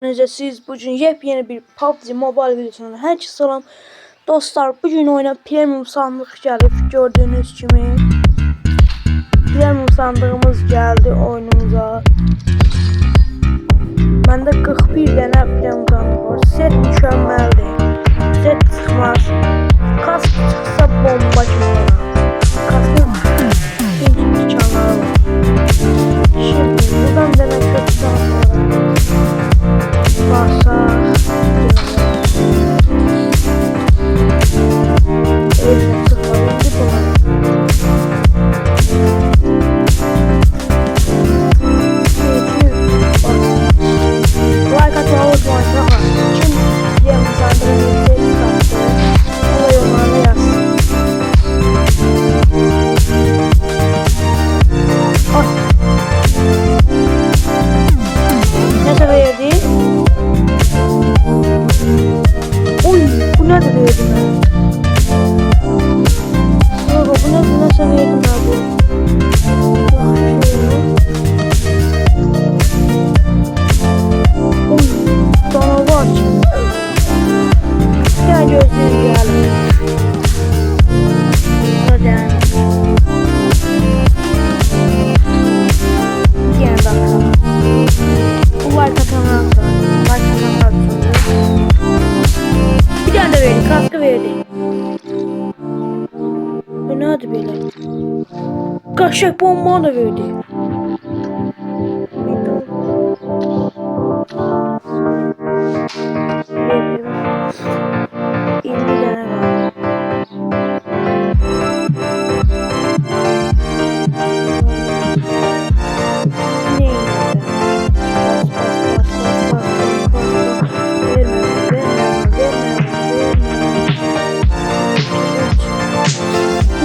Siz bugün yepyeni bir PUBG Mobile videosuna herkese selam. Dostlar, bugün oyuna premium sandık geldi. Gördüğünüz gibi premium sandığımız geldi oyunumuza. Bende 41 tane premium sandık var. Set mükemmeldi. Set çıkmaz. Kask çıksa bomba gibi. Kaskın ikinci çanağı var. Şimdi buradan demek kötü sandıklara basar. Evet, sıkıntı bulalım. Like atmayı unutmayın. Kim diğer misafirlerine çıkarttı? O da yorumlarda yazsın. Ne seviyedi? Oy, bu ne seviyedi ben? Baba, bu ne seviyedi abi? Oy, canavar. Gel gözlerim geldi. Hadi. Diğer bakalım. Like atanlar bir tane de verdi, kaskı verdi. Bu ne adı böyle? Kaşık bomba da verdi.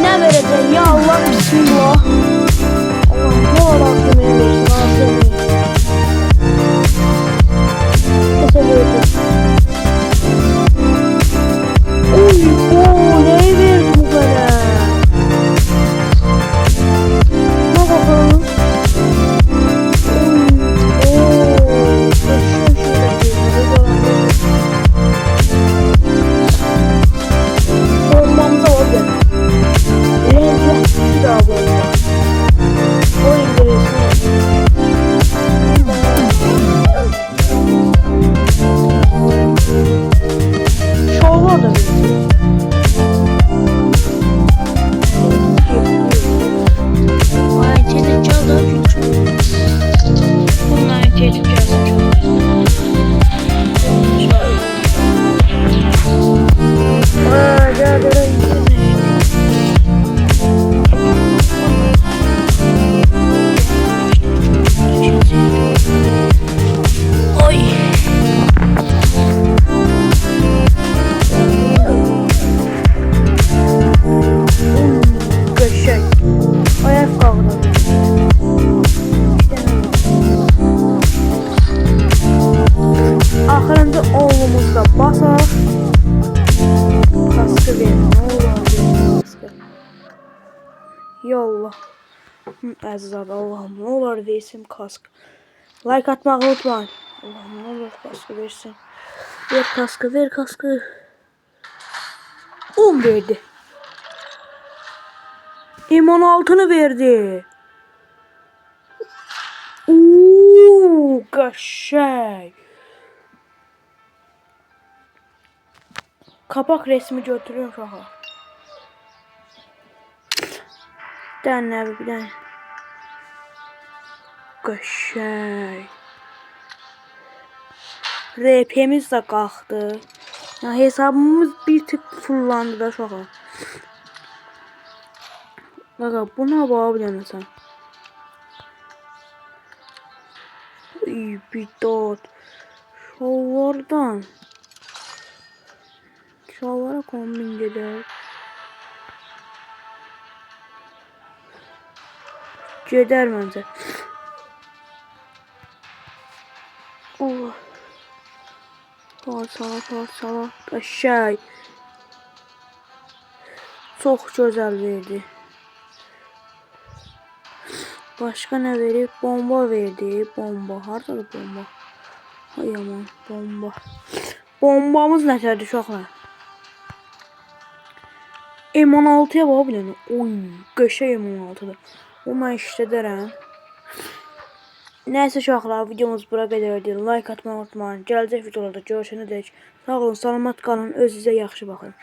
Ne vereceğim ya Allah, bismillah. Allah ne olur aklımı versin, aklımı. Neyse verdim. Oy, neyi verdim bu kadar? Ne bakalım? Bombamıza oldu. Bir daha bomba. O indirirsin. Şov var da bir. Ay, çelik çaldı çünkü. Bunlar çelik çaldı. Oy. Köşek. Ayak kavradı. Ahırında oğlumuzda basar. Kaskı verin. Ne olur kaskı. Yolla. Aziz abi, Allah'ım ne olur versin kask. Like atmayı unutmayın. Allah'ım ne olur kaskı versin. Ver kaskı, ver kaskı. 10 verdi. M16'ını verdi. Uuu, kaşay. Kapak resmi götürüyorum şu an. Bir tane abi, bir tane. Kaşay. RP'miz de kalktı. Ya hesabımız bir tık fullandı da şu an. Bak bu ne bu abi sen? İyi bir dot. Şovardan. Şovara kombin gider. Gider bence. Oh. Sağ. Aşağı. Çok güzel verdi. Başka ne verip bomba verdi. Bomba. Harda da bomba. Ay aman bomba. Bombamız nətərdir uşaqlar? M16'ya bax bir dənə. Oy, qəşəng M16'dır. Bu mən işlədərəm. Nəysə uşaqlar, videomuz bura qədərdir. Like atmayı unutmayın. Gələcək videolarda görüşənədək sağ olun, salamat qalın, özünüzə yaxşı baxın.